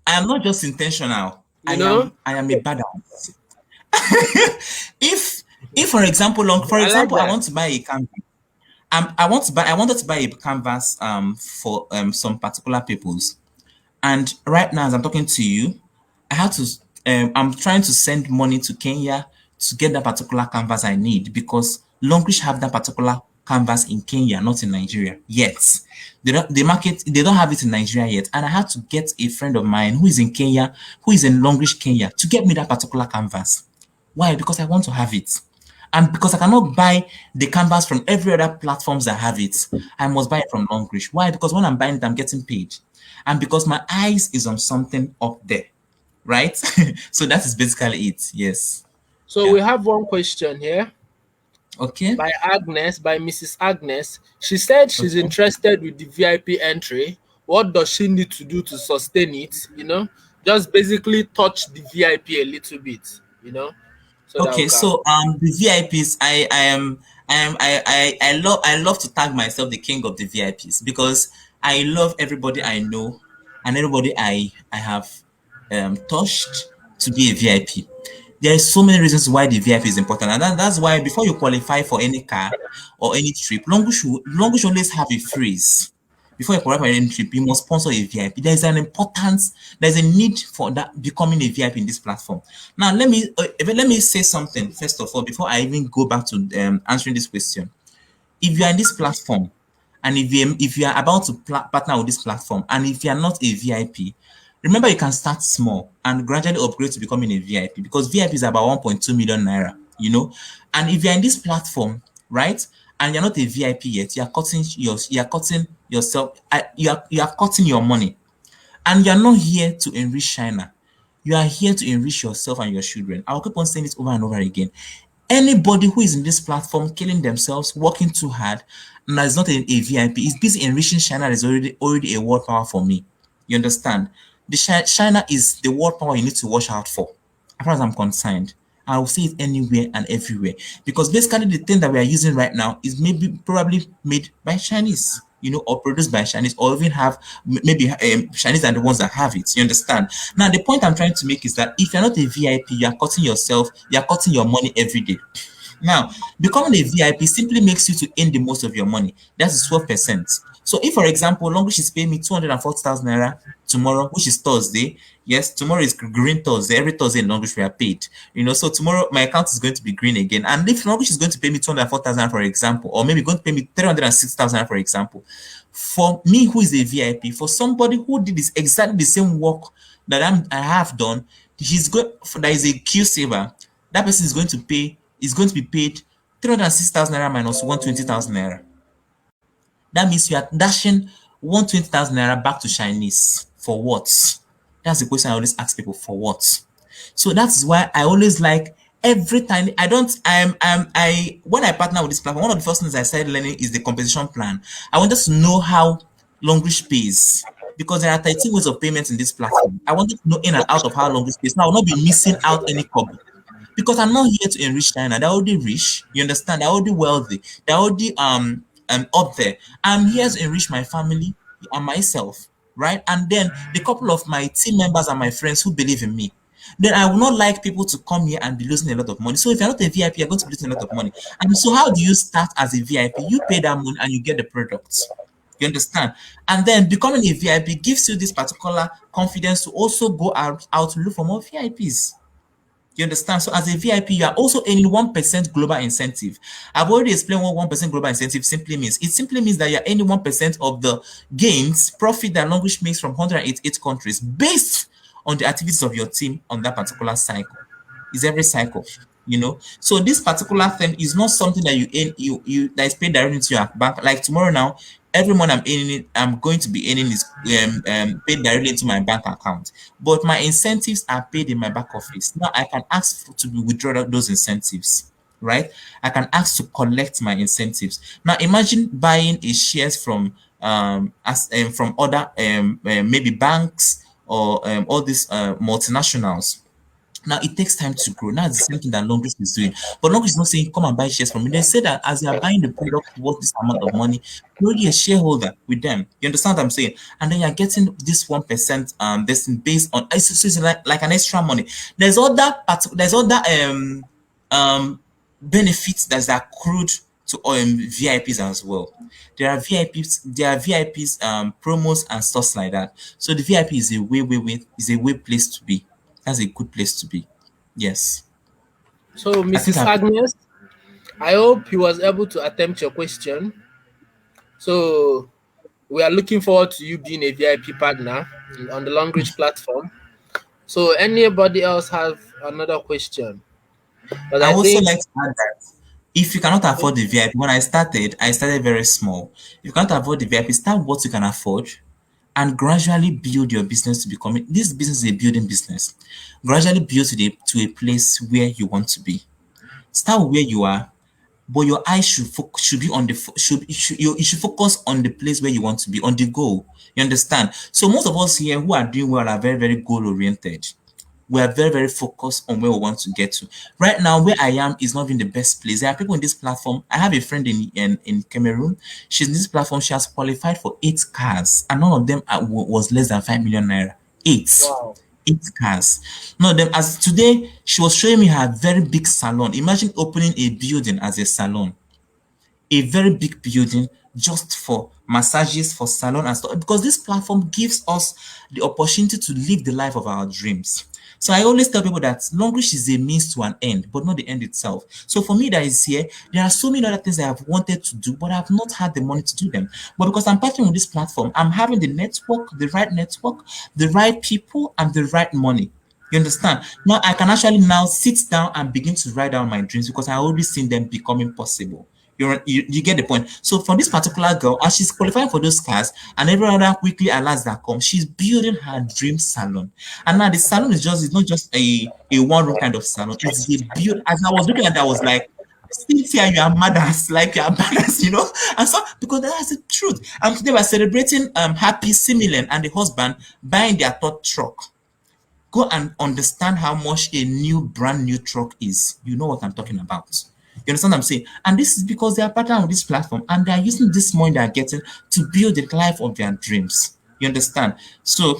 I am not just intentional. You know, I am a badass. if if for example for I like example I that. want to buy a canvas. I wanted to buy a canvas for some particular peoples. And right now, as I'm talking to you, I have to. I'm trying to send money to Kenya to get that particular canvas I need because Longreach have that particular canvas in Kenya, not in Nigeria yet. They don't have it in Nigeria yet, and I had to get a friend of mine who is in Kenya, who is in Longreach, Kenya, to get me that particular canvas. Why? Because I want to have it. And because I cannot buy the canvas from every other platforms that have it, I must buy it from Longreach. Why? Because when I'm buying it, I'm getting paid. And because my eyes is on something up there, right? So that is basically it. Yes. So Yeah. we have one question here Okay. by Agnes, by Mrs. Agnes. She said she's Okay. interested with the VIP entry. What does she need to do to sustain it? Just basically touch the VIP a little bit, so that we Okay. can. So the VIPs, I love to tag myself the king of the VIPs because I love everybody I know and everybody I have touched to be a VIP. There are so many reasons why the VIP is important, and that's why before you qualify for any car or any trip, Longu should always have a phrase. Before you qualify for any trip, you must sponsor a VIP. There's a need for that becoming a VIP in this platform. Now, let me say something first of all before I even go back to answering this question. If you are in this platform, and if you are about to partner with this platform, and if you are not a VIP, remember you can start small and gradually upgrade to becoming a VIP because VIP is about 1.2 million naira. And if you are in this platform, right, and you're not a VIP yet, you are cutting yourself, you are cutting your money, and you're not here to enrich China. You are here to enrich yourself and your children. I'll keep on saying it over and over again. Anybody who is in this platform killing themselves, working too hard, and is not a VIP, is busy enriching China is already a world power for me. You understand? China is the world power you need to watch out for, as far as I'm concerned. I will say it anywhere and everywhere because basically the thing that we are using right now is maybe probably made by Chinese, or produced by Chinese, or even have maybe Chinese are the ones that have it. You understand? Now the point I'm trying to make is that if you're not a VIP, you are cutting yourself, you are cutting your money every day. Now, becoming a VIP simply makes you to earn the most of your money. That's 12%. So if, for example, Longlish is paying me 240,000 naira tomorrow, which is Thursday. Yes, tomorrow is Green Thursday. Every Thursday in Longlish we are paid. So tomorrow my account is going to be green again. And if Longlish is going to pay me 204,000, for example, or maybe going to pay me 306,000, for example, for me who is a VIP, for somebody who did this exactly the same work that I have done, he's going. That is a Q saver. That person is going to be paid 306,000 naira minus 120,000 naira. That means you are dashing 120,000 naira back to Chinese for what? That's the question I always ask people, for what? So that's why I always like every time I don't I when I partner with this platform, one of the first things I started learning is the compensation plan. I wanted to know how Longlish pays because there are 13 ways of payments in this platform. I wanted to know in and out of how Longlish pays. Now I will not be missing out any cover because I'm not here to enrich China. They're already rich. You understand? They're already wealthy. They're already up there. I'm here to enrich my family and myself, right? And then the couple of my team members and my friends who believe in me. Then I would not like people to come here and be losing a lot of money. So if you're not a VIP, you're going to be losing a lot of money. And so how do you start as a VIP? You pay that money and you get the products. You understand? And then becoming a VIP gives you this particular confidence to also go out to look for more VIPs. You understand? So as a VIP, you are also earning 1% global incentive. I've already explained what 1% global incentive simply means. It simply means that you're earning 1% of the gains, profit that Longlish makes from 188 countries based on the activities of your team on that particular cycle. It's every cycle. So this particular thing is not something that you earn, you that is paid directly to your bank. Like tomorrow now, every month I'm going to be earning is paid directly into my bank account. But my incentives are paid in my back office. Now I can ask to be withdraw those incentives, right? I can ask to collect my incentives. Now imagine buying a shares from from other maybe banks or all these multinationals. Now it takes time to grow. Now it's the same thing that Longlish is doing. But Longlish is not saying come and buy shares from me. They say that as you are buying the product worth this amount of money, you're already a shareholder with them. You understand what I'm saying? And then you're getting this 1% this based on it's like an extra money. There's other benefits that's accrued to VIPs as well. There are VIPs promos and stuff like that. So the VIP is a way place to be. That's a good place to be. Yes. So, I think Mrs. I've Agnes, I hope he was able to attempt your question. So, we are looking forward to you being a VIP partner on the Longreach platform. So, anybody else have another question? But I I also think like to add that if you cannot afford the VIP, when I started very small. If you can't afford the VIP, start with what you can afford and gradually build your business to become this business is a building business. Gradually build to a place where you want to be. Start with where you are, but your eyes should be on the you should focus on the place where you want to be, on the goal. You understand? So most of us here who are doing well are very, very goal oriented. We are very, very focused on where we want to get to. Right now, where I am is not even the best place. There are people in this platform. I have a friend in Cameroon. She's in this platform. She has qualified for 8 cars, and none of them was less than 5 million naira. Eight. wow. 8 cars. None of them. As today, she was showing me her very big salon. Imagine opening a building as a salon, a very big building just for massages, for salon and stuff. Because this platform gives us the opportunity to live the life of our dreams. So I always tell people that Longlish is a means to an end, but not the end itself. So for me that is here, there are so many other things I have wanted to do, but I have not had the money to do them. But because I'm partnering with this platform, I'm having network, the right people, and the right money. You understand? Now I can actually now sit down and begin to write down my dreams because I already seen them becoming possible. You get the point. So for this particular girl, as she's qualifying for those cars and every other weekly alerts that come, she's building her dream salon. And now the salon it's not just a one room kind of salon. It's a build. As I was looking at that, I was like, Cynthia, you are mothers, like you are mothers, And so because that's the truth. And today we're celebrating Happy Similen and the husband buying their third truck. Go and understand how much a brand new truck is. You know what I'm talking about. You understand what I'm saying? And this is because they are partnering on this platform and they are using this money they are getting to build the life of their dreams. You understand? So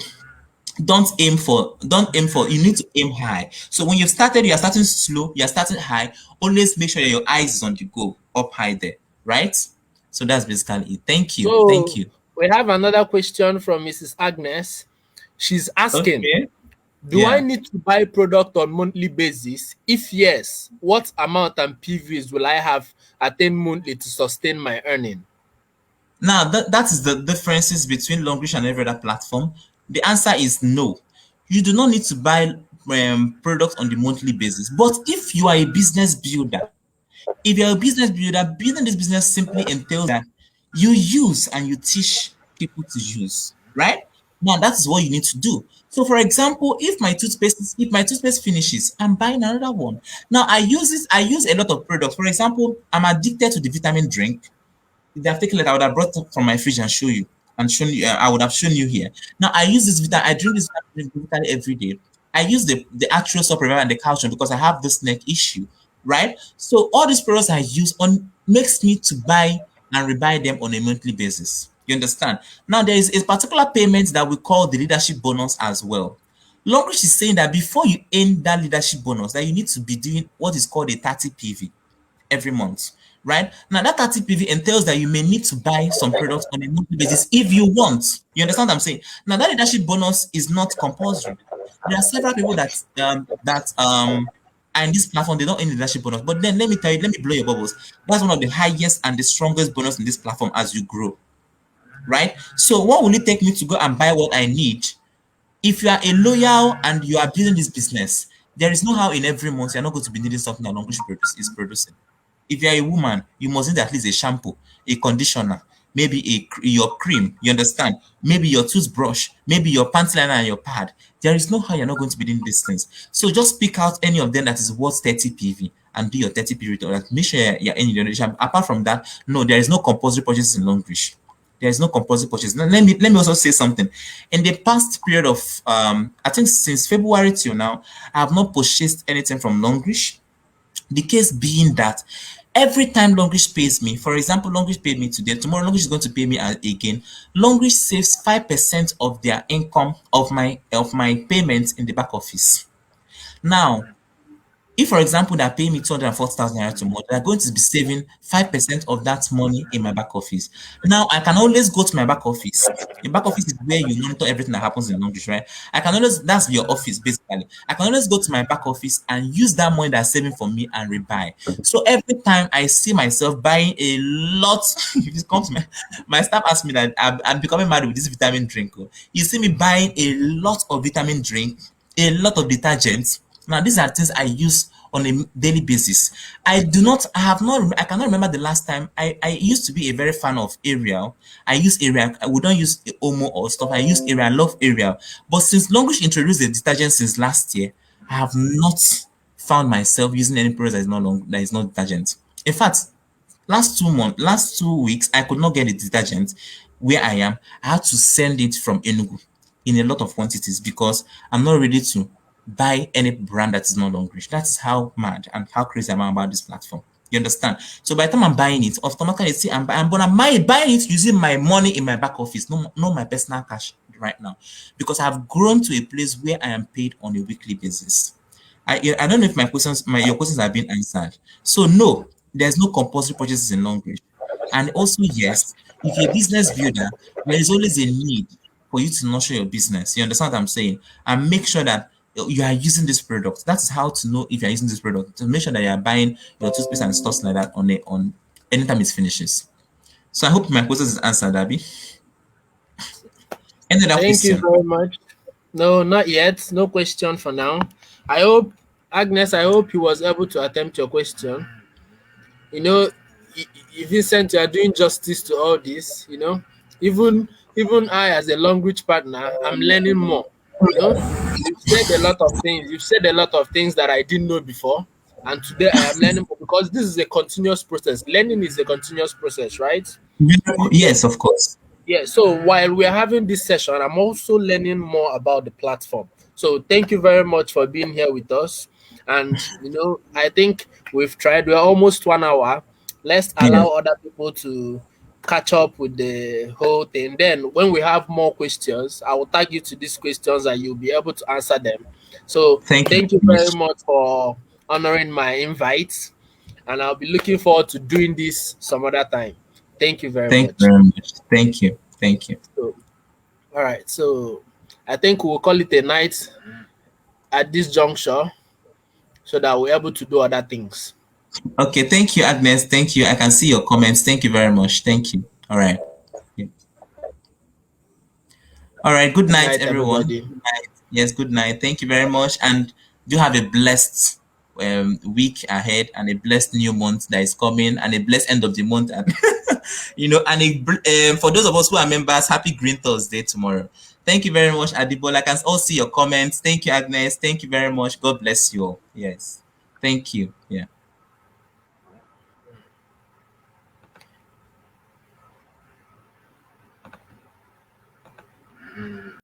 don't aim for you need to aim high. So when you are starting slow, you're starting high. Always make sure that your eyes is on the goal, up high there, right? So that's basically it. Thank you. Thank So you. we have another question from Mrs. Agnes. She's asking, Okay. do I Yeah. need to buy product on monthly basis? If yes, what amount and PVs will I have attain monthly to sustain my earning? Now that is the differences between Longreach and every other platform. The answer is no. You do not need to buy products on the monthly basis. But if you are a business builder, if you're a business builder, building this business simply entails that you use and you teach people to use, right? Now that is what you need to do. So, for example, if my toothpaste finishes, I'm buying another one. Now I use this. I use a lot of products. For example, I'm addicted to the vitamin drink. If they have taken it, I would have brought it from my fridge and show you and shown you. I would have shown you here. Now I use this vitamin. I drink this vitamin literally every day. I use the actual supplement and the calcium because I have this neck issue, right? So all these products I use on makes me to buy and rebuy them on a monthly basis. You understand? Now there is a particular payment that we call the leadership bonus as well. Longreach is saying that before you earn that leadership bonus, that you need to be doing what is called a 30 PV every month, right? Now that 30 PV entails that you may need to buy some products on a monthly basis if you want. You understand what I'm saying? Now that leadership bonus is not compulsory. There are several people that are in this platform, they don't earn leadership bonus. But then let me tell you, let me blow your bubbles. That's one of the highest and the strongest bonus in this platform as you grow, right? So what will it take me to go and buy what I need? If you are a loyal and you are building this business, there is no how in every month you're not going to be needing something that Longreach is producing. If you're a woman, you must need at least a shampoo, a conditioner, maybe your cream, you understand? Maybe your toothbrush, maybe your panty liner and your pad. There is no how you're not going to be doing these things. So just pick out any of them that is worth 30 PV and do your 30 PV. Make sure you're in your donation. Apart from that, no, there is no compulsory purchases in Longreach. There is no compulsory purchase. Now, let me also say something. In the past period of I think since February till now, I have not purchased anything from Longreach. The case being that every time Longreach pays me, for example, Longreach paid me today, tomorrow Longreach is going to pay me again. Longreach saves 5% of their income of my payments in the back office. Now, if, for example, they're paying me 240,000 naira tomorrow, they're going to be saving 5% of that money in my back office. Now, I can always go to my back office. Your back office is where you monitor everything that happens in Longreach, right? That's your office, basically. I can always go to my back office and use that money that's saving for me and rebuy. So every time I see myself buying a lot, if it comes to my staff ask me that I'm becoming mad with this vitamin drink. Oh. You see me buying a lot of vitamin drink, a lot of detergents. Now, these are things I use on a daily basis. I cannot remember the last time. I used to be a very fan of Ariel. I use Ariel. We don't use Omo or stuff. I use Ariel. I love Ariel. But since Longreach introduced the detergent since last year, I have not found myself using any product that is not detergent. In fact, last 2 weeks, I could not get the detergent where I am. I had to send it from Enugu in a lot of quantities because I'm not ready to buy any brand that is not Longreach. That's how mad and how crazy I'm about this platform. You understand? So by the time I'm buying it, automatically see but I'm buying it using my money in my back office, not my personal cash right now, because I've grown to a place where I am paid on a weekly basis. I don't know if your questions have been answered. So no, there's no compulsory purchases in Longreach. And also yes, if you're a business builder, there is always a need for you to nurture your business. You understand what I'm saying? And make sure that you are using this product. That's how to know if you're using this product. To make sure that you are buying your toothpaste and stuff like that on anytime it finishes. So I hope my question is answered, Abby. Any other Thank you question? very much. No, not yet. No question for now. I hope, Agnes, I hope he was able to attempt your question. You know, Vincent, you are doing justice to all this. Even I, as a language partner, I'm learning more. You know, you've said a lot of things. You've said a lot of things that I didn't know before, and today I am learning more because this is a continuous process. Learning is a continuous process, right? Yes, of course. Yeah, so while we're having this session, I'm also learning more about the platform. So thank you very much for being here with us. And I think we've tried, we're almost 1 hour. Let's Yeah. allow other people to catch up with the whole thing. Then when we have more questions, I will tag you to these questions and you'll be able to answer them. So Thank you thank you very very much. much for honoring my invite. And I'll be looking forward to doing this some other time. Thank you very Thank you much. very much. Thank you. Thank you. So, all right, so I think we'll call it a night at this juncture so that we're able to do other things. Okay, thank you, Agnes. Thank you. I can see your comments. Thank you very much. Thank you. All right. Yeah. All right. Good Good night, night, everyone. everybody. Good night. Yes, good night. Thank you very much. And do have a blessed week ahead and a blessed new month that is coming and a blessed end of the month. And, for those of us who are members, happy Green Thursday tomorrow. Thank you very much, Adibola. I can all see your comments. Thank you, Agnes. Thank you very much. God bless you all. Yes. Thank you. Yeah.